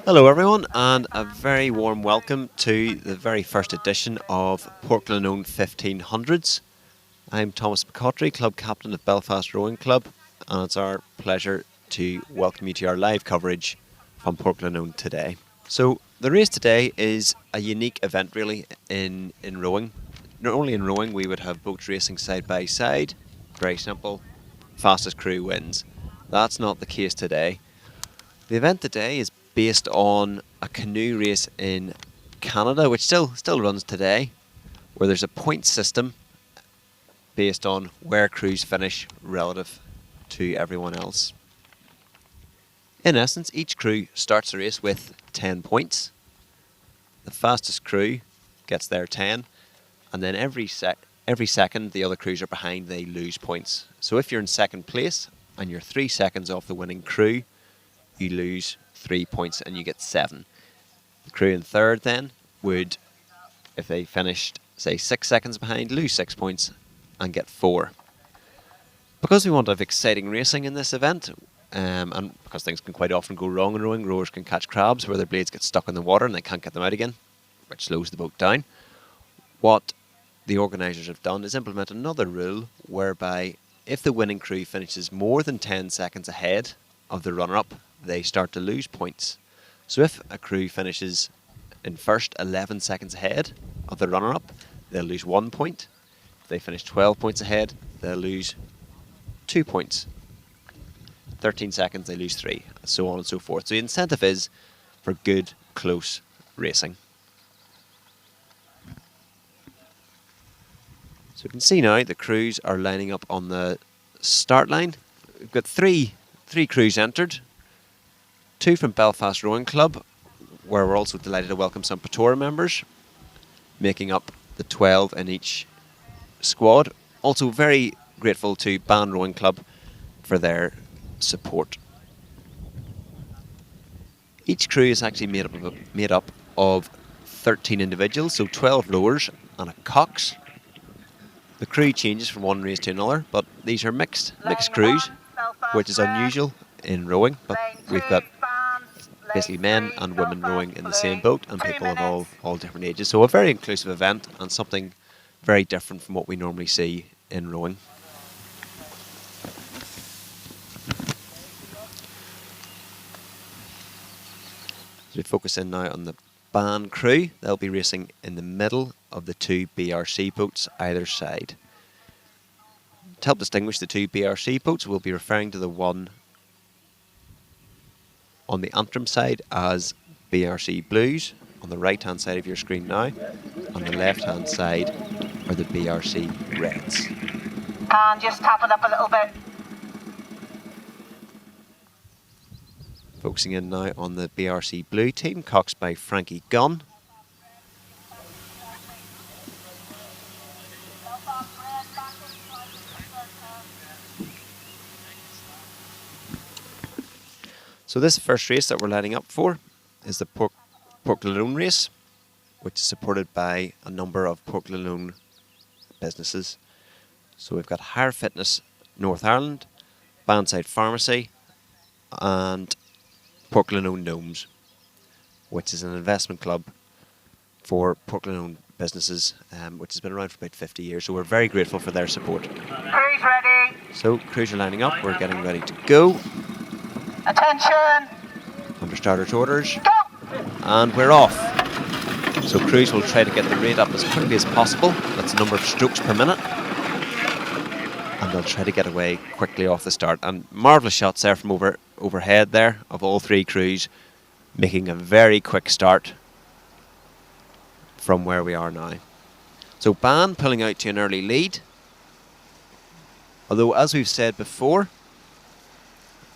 Hello, everyone, and a very warm welcome to the very first edition of Portglenone 1500s. I'm Thomas McCotry, club captain of Belfast Rowing Club, and it's our pleasure to welcome you to our live coverage from Portglenone today. So, the race today is a unique event, really, in rowing. Not only in rowing, we would have boats racing side by side. Very simple. Fastest crew wins. That's not the case today. The event today is based on a canoe race in Canada, which still runs today, where there's a point system based on where crews finish relative to everyone else. In essence, each crew starts the race with 10 points. The fastest crew gets their 10, and then every second the other crews are behind, they lose points. So if you're in second place and you're 3 seconds off the winning crew, you lose 3 points and you get 7. The crew in third then would, if they finished, say, 6 seconds behind, lose 6 points and get 4. Because we want to have exciting racing in this event, and because things can quite often go wrong in rowing, rowers can catch crabs where their blades get stuck in the water and they can't get them out again, which slows the boat down. What the organisers have done is implement another rule whereby if the winning crew finishes more than 10 seconds ahead of the runner-up, they start to lose points. So if a crew finishes in first 11 seconds ahead of the runner-up, they'll lose 1 point. If they finish 12 points ahead, they'll lose 2 points. 13 seconds, they lose 3, so on and so forth. So the incentive is for good, close racing. So you can see now the crews are lining up on the start line. We've got three crews entered. 2 from Belfast Rowing Club, where we're also delighted to welcome some Portora members, making up the 12 in each squad. Also very grateful to Bann Rowing Club for their support. Each crew is actually made up of 13 individuals, so 12 rowers and a cox. The crew changes from one race to another, but these are mixed crews, which is unusual in rowing, but we've got basically men and women rowing in the same boat and people of all different ages. So a very inclusive event and something very different from what we normally see in rowing. So we focus in now on the Bann crew. They'll be racing in the middle of the 2 BRC boats either side. To help distinguish the 2 BRC boats, we'll be referring to the one on the Antrim side as BRC Blues, on the right hand side of your screen now. On the left hand side are the BRC Reds. And just tap it up a little bit. Focusing in now on the BRC Blue team, coxed by Frankie Gunn. So this first race that we're lining up for is the Portglenone race, which is supported by a number of Portglenone businesses. So we've got Higher Fitness North Ireland, Bandside Pharmacy, and Portglenone Gnomes, which is an investment club for Portglenone businesses, which has been around for about 50 years. So we're very grateful for their support. Crews ready. So crews are lining up. We're getting ready to go. Attention. Under starter's orders. Go. And we're off. So crews will try to get the rate up as quickly as possible. That's the number of strokes per minute. And they'll try to get away quickly off the start. And marvellous shots there from overhead there of all 3 crews making a very quick start from where we are now. So Bann pulling out to an early lead. Although, as we've said before,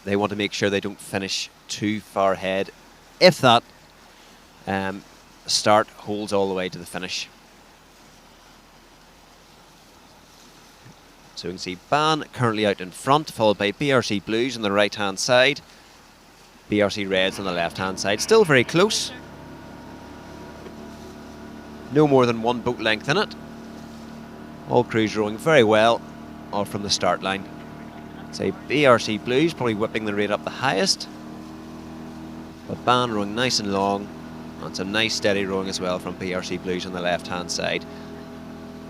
they want to make sure they don't finish too far ahead if that start holds all the way to the finish. So we can see Bann currently out in front, followed by BRC Blues on the right hand side, BRC Reds on the left hand side. Still very close. No more than 1 boat length in it. All crews rowing very well off from the start line. Say BRC Blues probably whipping the rate up the highest, But Bann rowing nice and long, and some nice steady rowing as well from BRC Blues on the left hand side.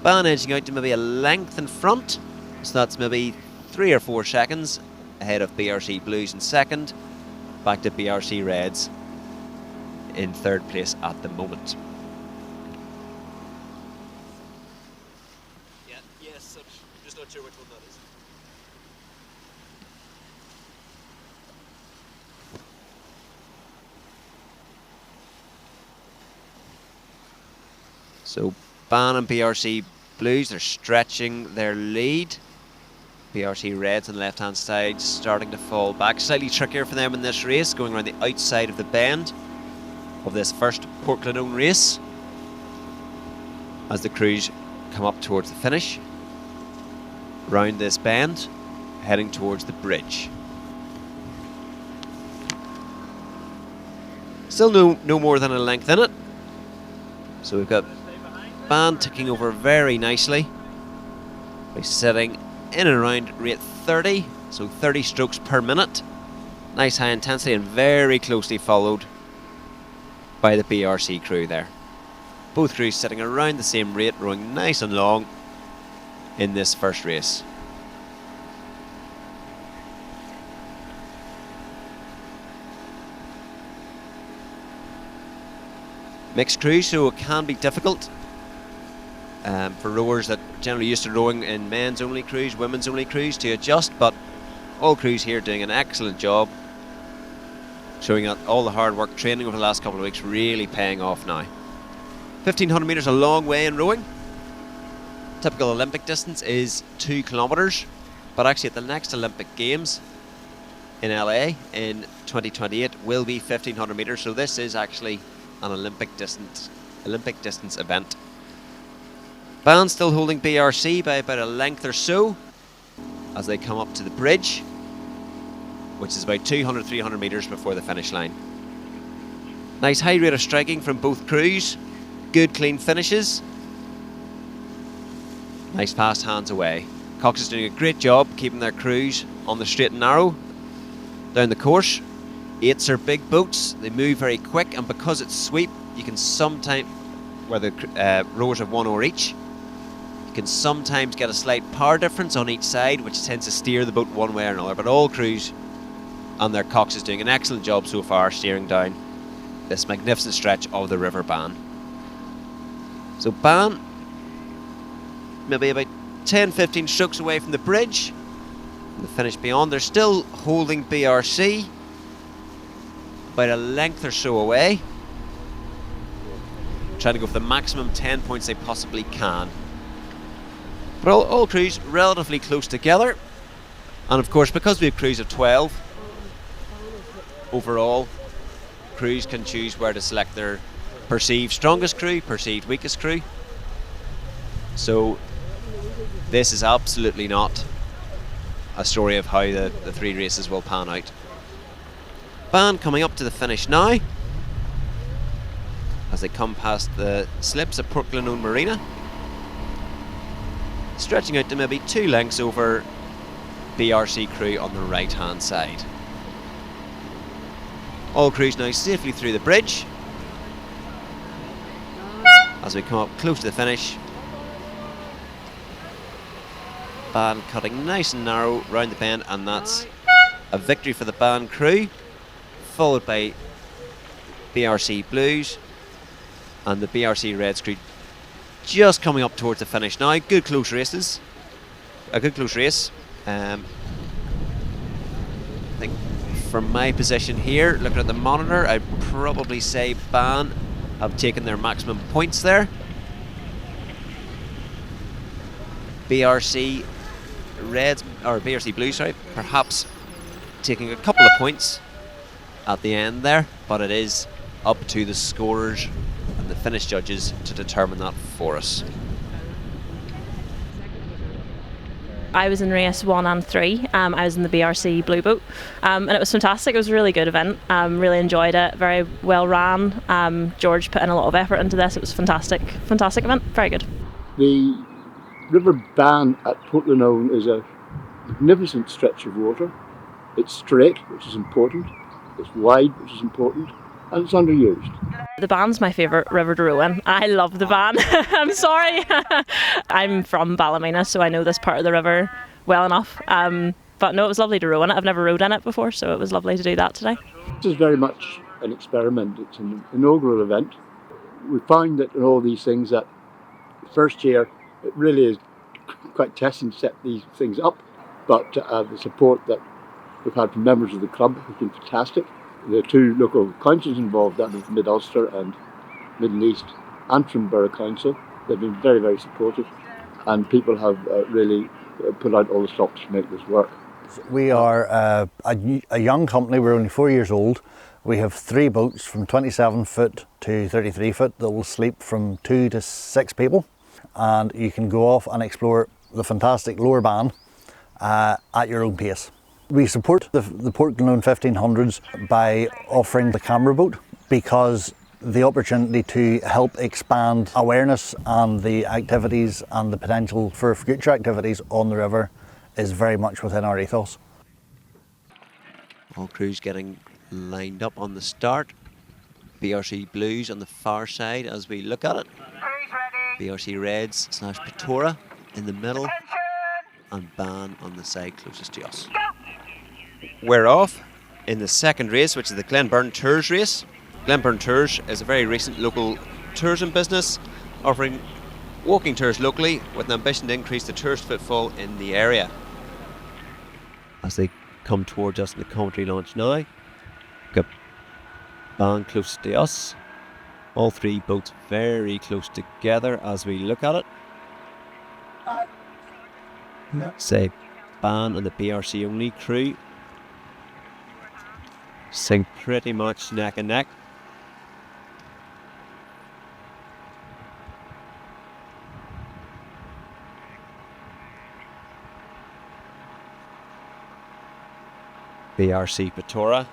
Bann edging out to maybe a length in front, so that's maybe 3 or 4 seconds ahead of BRC Blues in second, back to BRC Reds in third place at the moment. Yes, I'm just not sure which one that is. So Bann and BRC Blues, they're stretching their lead. BRC Reds on the left hand side starting to fall back. Slightly trickier for them in this race, going around the outside of the bend of this first Portglenone race as the crews come up towards the finish. Round this bend, heading towards the bridge. Still no more than a length in it. So we've got Bann ticking over very nicely by sitting in and around rate 30, so 30 strokes per minute. Nice high intensity and very closely followed by the BRC crew there. Both crews sitting around the same rate, rowing nice and long in this first race. Mixed crews, so it can be difficult for rowers that generally used to rowing in men's only crews, women's only crews, to adjust, but all crews here doing an excellent job, showing that all the hard work training over the last couple of weeks really paying off now. 1500 metres, a long way in rowing. Typical Olympic distance is 2 kilometres, but actually at the next Olympic Games in LA in 2028 will be 1500 metres, so this is actually an Olympic distance event. Bann still holding BRC by about a length or so as they come up to the bridge, which is about 200-300 metres before the finish line. Nice high rate of striking from both crews, good clean finishes, nice fast hands away. Cox is doing a great job keeping their crews on the straight and narrow down the course. 8s are big boats, they move very quick, and because it's sweep, you can sometimes, where the rowers have 1 oar each, you can sometimes get a slight power difference on each side, which tends to steer the boat one way or another. But all crews and their Cox is doing an excellent job so far steering down this magnificent stretch of the River Bann. So Bann, maybe about 10-15 strokes away from the bridge, and the finish beyond. They're still holding BRC about a length or so away, trying to go for the maximum 10 points they possibly can. But all crews relatively close together, and of course because we have crews of 12 overall, crews can choose where to select their perceived strongest crew, perceived weakest crew. So this is absolutely not a story of how the 3 races will pan out. Bann coming up to the finish now as they come past the slips at Portglenone Marina, stretching out to maybe 2 lengths over BRC crew on the right hand side. All crews now safely through the bridge as we come up close to the finish. Bann cutting nice and narrow round the bend, and that's a victory for the Bann crew, followed by BRC Blues and the BRC Reds crew just coming up towards the finish now. Good close races. A good close race. I think from my position here, looking at the monitor, I'd probably say Bann have taken their maximum points there. BRC Reds, or BRC Blues, sorry, perhaps taking a couple of points at the end there, but it is up to the scorers and the finish judges to determine that for us. I was in race 1 and 3. I was in the BRC Blue Boat, and it was fantastic. It was a really good event. Really enjoyed it. Very well ran. George put in a lot of effort into this. It was fantastic event. Very good. The River Bann at Portglenone is a magnificent stretch of water. It's straight, which is important. It's wide, which is important, and it's underused. The Bann's my favourite river to row in. I love the Bann. I'm sorry. I'm from Ballymena, so I know this part of the river well enough. But no, it was lovely to row in it. I've never rowed in it before, so it was lovely to do that today. This is very much an experiment. It's an inaugural event. We found that in all these things that the first year it really is quite testing to set these things up, but the support that we've had from members of the club has been fantastic. The two local councils involved, that is Mid-Ulster and Middle East Antrim Borough Council, they've been very, very supportive, and people have really put out all the stops to make this work. We are a young company. We're only 4 years old. We have 3 boats from 27 foot to 33 foot that will sleep from 2 to 6 people, and you can go off and explore the fantastic Lower Bann at your own pace. We support the Portglenone 1500s by offering the camera boat, because the opportunity to help expand awareness and the activities and the potential for future activities on the river is very much within our ethos. All crews getting lined up on the start. BRC Blues on the far side as we look at it. Crews ready. BRC Reds / Patora in the middle, Attention. and Bann on the side closest to us. Go. We're off in the second race, which is the Glenburn Tours race. Glenburn Tours is a very recent local tourism business offering walking tours locally with an ambition to increase the tourist footfall in the area. As they come towards us in the commentary launch now, got Bann close to us. All 3 boats very close together as we look at it. Say Bann and the BRC only crew sing pretty much neck and neck. BRC Patora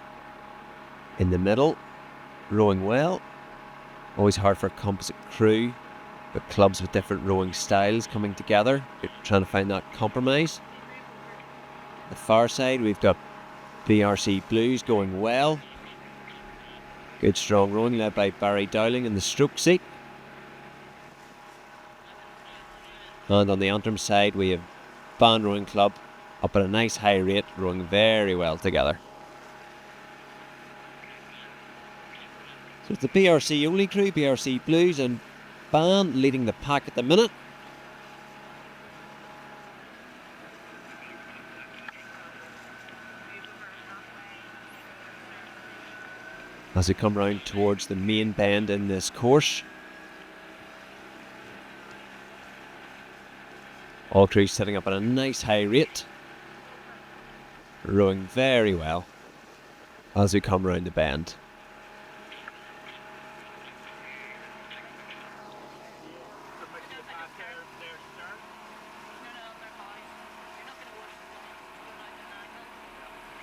in the middle, rowing well. Always hard for a composite crew, but clubs with different rowing styles coming together, trying to find that compromise. The far side, we've got BRC Blues going well. Good strong rowing led by Barry Dowling in the stroke seat. And on the Antrim side, we have Bann Rowing Club up at a nice high rate, rowing very well together. So it's the BRC only crew, BRC Blues and Bann leading the pack at the minute. As we come round towards the main bend in this course. All crews sitting up at a nice high rate, rowing very well as we come round the bend.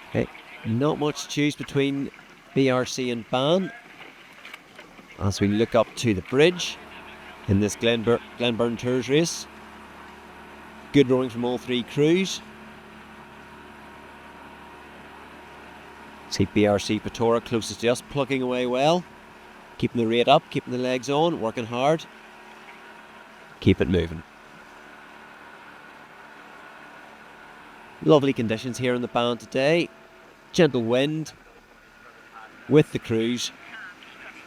Okay, not much to choose between BRC and Bann as we look up to the bridge in this Glenburn Tours race. Good rowing from all 3 crews. See BRC Patora closest to us, plugging away well, keeping the rate up, keeping the legs on, working hard. Keep it moving. Lovely conditions here in the Bann today. Gentle wind with the crews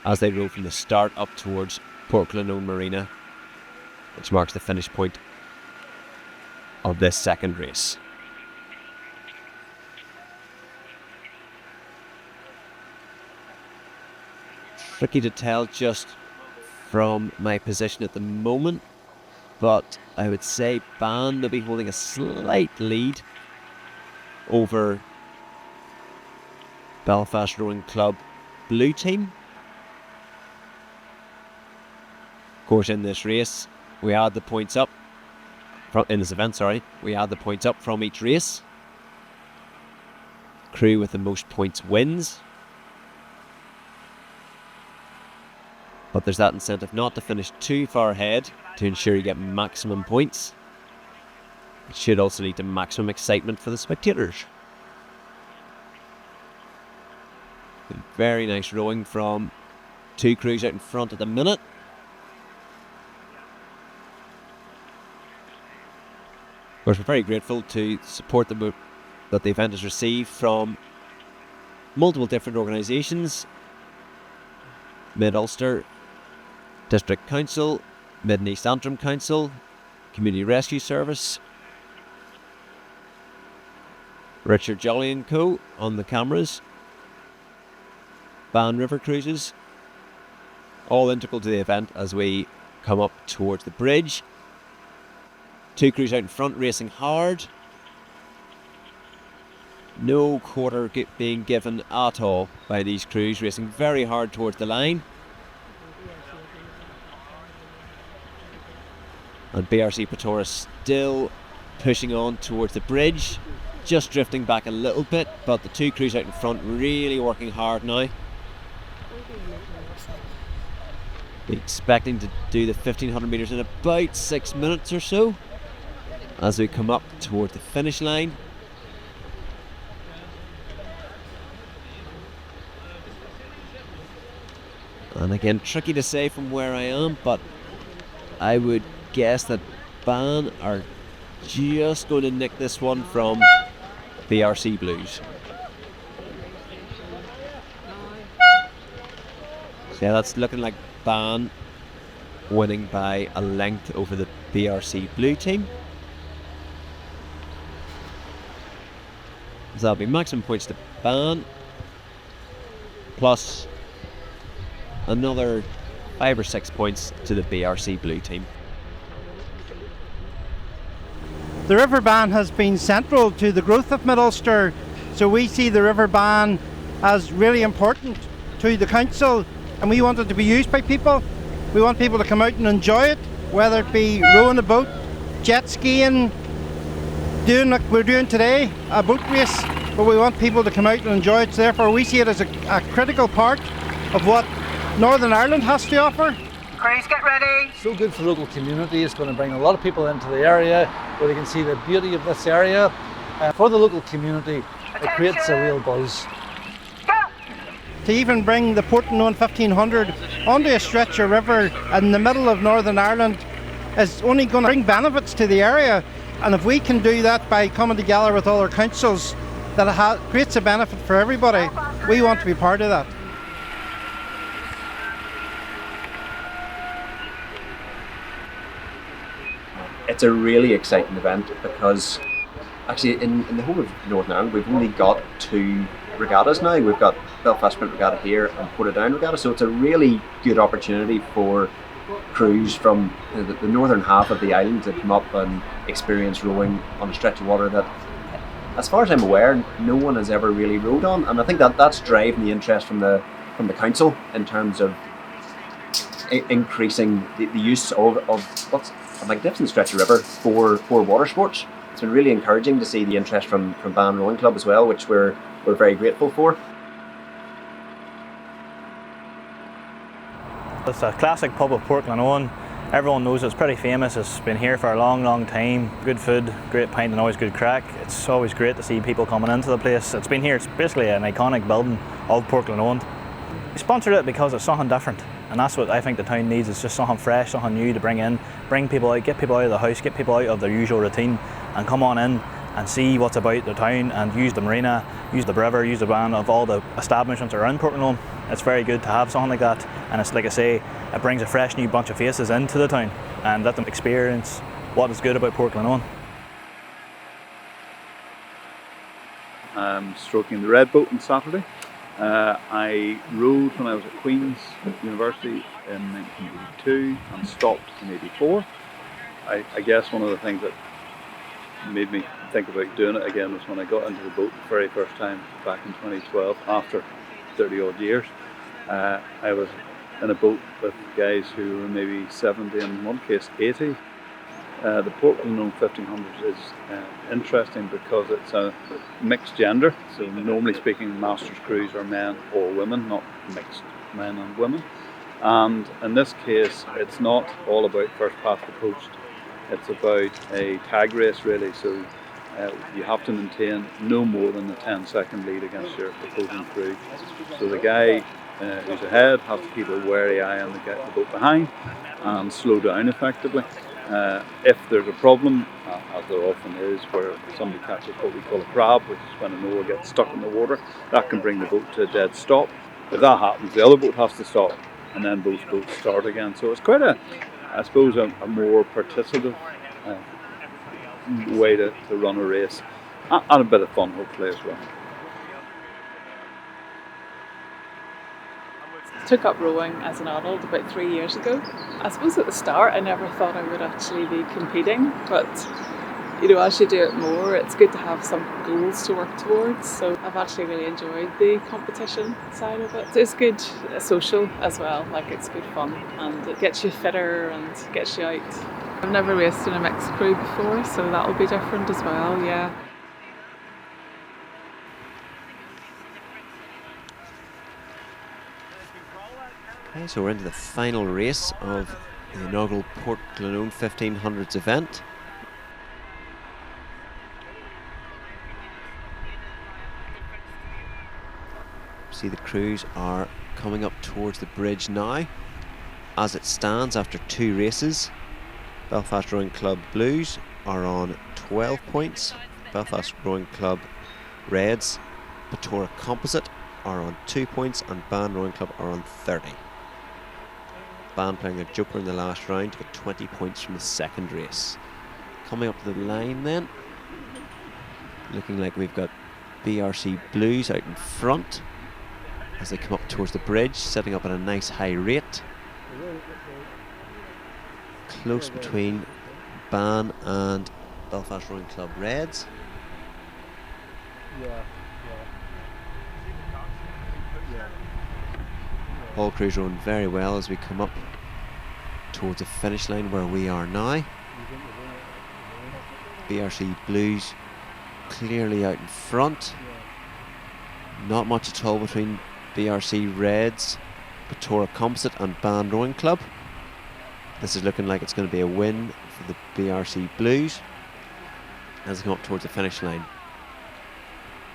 as they row from the start up towards Portglenone Marina, which marks the finish point of this second race. Tricky to tell just from my position at the moment, but I would say Bann will be holding a slight lead over Belfast Rowing Club blue team. Of course, in this race, we add the points up from we add the points up from each race. Crew with the most points wins. But there's that incentive not to finish too far ahead to ensure you get maximum points. It should also lead to maximum excitement for the spectators. Very nice rowing from two crews out in front at the minute. Of course, we're very grateful to support that the event has received from multiple different organisations: Mid-Ulster District Council, Mid and East Antrim Council, Community Rescue Service, Richard Jolly & Co on the cameras, Bann River Cruises, all integral to the event as we come up towards the bridge. Two crews out in front racing hard. No quarter being given at all by these crews, racing very hard towards the line. And BRC Pretoria still pushing on towards the bridge, just drifting back a little bit, but the two crews out in front really working hard now. Be expecting to do the 1500 metres in about 6 minutes or so as we come up toward the finish line. And again, tricky to say from where I am, but I would guess that Bann are just going to nick this one from BRC Blues. So yeah, that's looking like Bann winning by a length over the BRC Blue team. So that'll be maximum points to Bann, plus another 5 or 6 points to the BRC Blue team. The River Bann has been central to the growth of Mid-Ulster, so we see the River Bann as really important to the council, and we want it to be used by people. We want people to come out and enjoy it, whether it be rowing a boat, jet skiing, doing like we're doing today, a boat race, but we want people to come out and enjoy it. So therefore we see it as a critical part of what Northern Ireland has to offer. Crews, get ready. So good for the local community. It's going to bring a lot of people into the area where they can see the beauty of this area. For the local community, it creates a real buzz. Go. To even bring the Portglenone 1500 onto a stretch of river in the middle of Northern Ireland is only going to bring benefits to the area. And if we can do that by coming together with other councils, that creates a benefit for everybody. We want to be part of that. It's a really exciting event because actually in the whole of Northern Ireland we've only got 2 regattas now. We've got Belfast Sprint Regatta here and Portadown Regatta, so it's a really good opportunity for crews from the northern half of the island to come up and experience rowing on a stretch of water that, as far as I'm aware, no one has ever really rowed on. And I think that's driving the interest from the council in terms of increasing the use of what's a magnificent stretch of river for water sports. It's been really encouraging to see the interest from Bann Rowing Club as well, which we're very grateful for. It's a classic pub of Portglenone. Everyone knows it's pretty famous. It's been here for a long time. Good food, great pint and always good crack. It's always great to see people coming into the place. It's been here, it's basically an iconic building of Portglenone. We sponsored it because it's something different, and that's what I think the town needs. It's just something fresh, something new to bring in, bring people out, get people out of the house, get people out of their usual routine and come on in and see what's about the town and use the marina, use the river, use the van of all the establishments around Portglenone. It's very good to have something like that, and it's like I say, it brings a fresh new bunch of faces into the town and let them experience what is good about Portglenone. I'm stroking the red boat on Saturday. I rowed when I was at Queen's University in 1982 and stopped in 84. I guess one of the things that made me think about doing it again was when I got into the boat the very first time back in 2012 after 30 odd years. I was in a boat with guys who were maybe 70 and in one case 80. The Portglenone 1500 is interesting because it's a mixed gender, so normally speaking masters crews are men or women, not mixed men and women. And in this case it's not all about first past the post, it's about a tag race really, so you have to maintain no more than a 10-second lead against your opposing crew. So the guy who's ahead has to keep a wary eye on the boat behind and slow down effectively. If there's a problem, as there often is, where somebody catches what we call a crab, which is when an oar gets stuck in the water, that can bring the boat to a dead stop. If that happens, the other boat has to stop, and then both boats start again. So it's quite a more participative way to run a race, and a bit of fun hopefully as well. Took up rowing as an adult about 3 years ago. I suppose at the start I never thought I would actually be competing, but as you do it more, it's good to have some goals to work towards. So I've actually really enjoyed the competition side of it. It's good social as well, it's good fun, and it gets you fitter and gets you out. I've never raced in a mixed crew before, so that'll be different as well, yeah. Okay, so we're into the final race of the inaugural Portglenone 1500s event. See, the crews are coming up towards the bridge now. As it stands after 2 races, Belfast Rowing Club Blues are on 12 points. Belfast Rowing Club Reds, Borough Composite are on 2 points, and Bann Rowing Club are on 30. Bann playing a joker in the last round to get 20 points from the second race. Coming up to the line then, looking like we've got BRC Blues out in front as they come up towards the bridge, setting up at a nice high rate. Close between Bann and Belfast Rowing Club Reds. All crews rowing very well as we come up towards the finish line where we are now. BRC Blues clearly out in front. Not much at all between BRC Reds, Borough Composite and Bann Rowing Club. This is looking like it's going to be a win for the BRC Blues as they come up towards the finish line.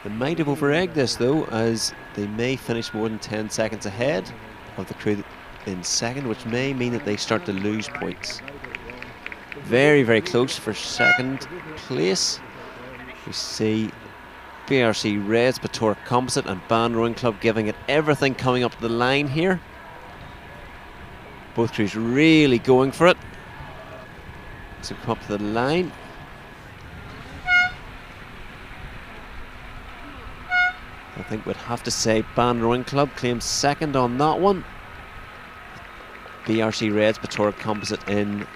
They might have over-egged this though, as they may finish more than 10 seconds ahead of the crew in second, which may mean that they start to lose points. Very, very close for second place. We see BRC Reds, Borough Composite and Bann Rowing Club giving it everything coming up the line here. Both crews really going for it. So come up to the line. I think we'd have to say Bann Rowing Club claims second on that one. BRC Reds, Borough Composite in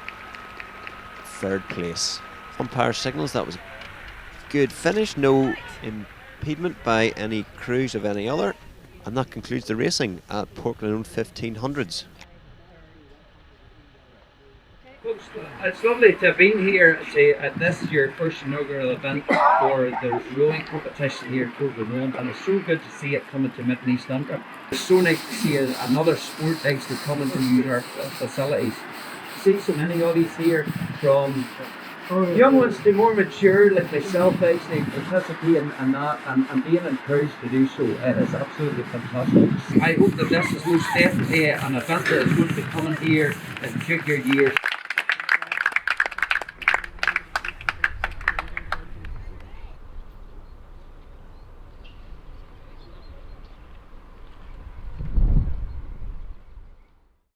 third place. Umpire signals that was a good finish, no impediment by any crews of any other, and that concludes the racing at Portglenone 1500s. It's lovely to have been here at this, your first inaugural event for the rowing competition here at Portglenone, and it's so good to see it coming to Mid and East Antrim. It's so nice to see another sport actually coming to use our facilities. See so many of these here, from young ones to more mature like myself, actually participating in that and being encouraged to do so. It is absolutely fantastic. I hope that this is most definitely an event that is going to be coming here in future years.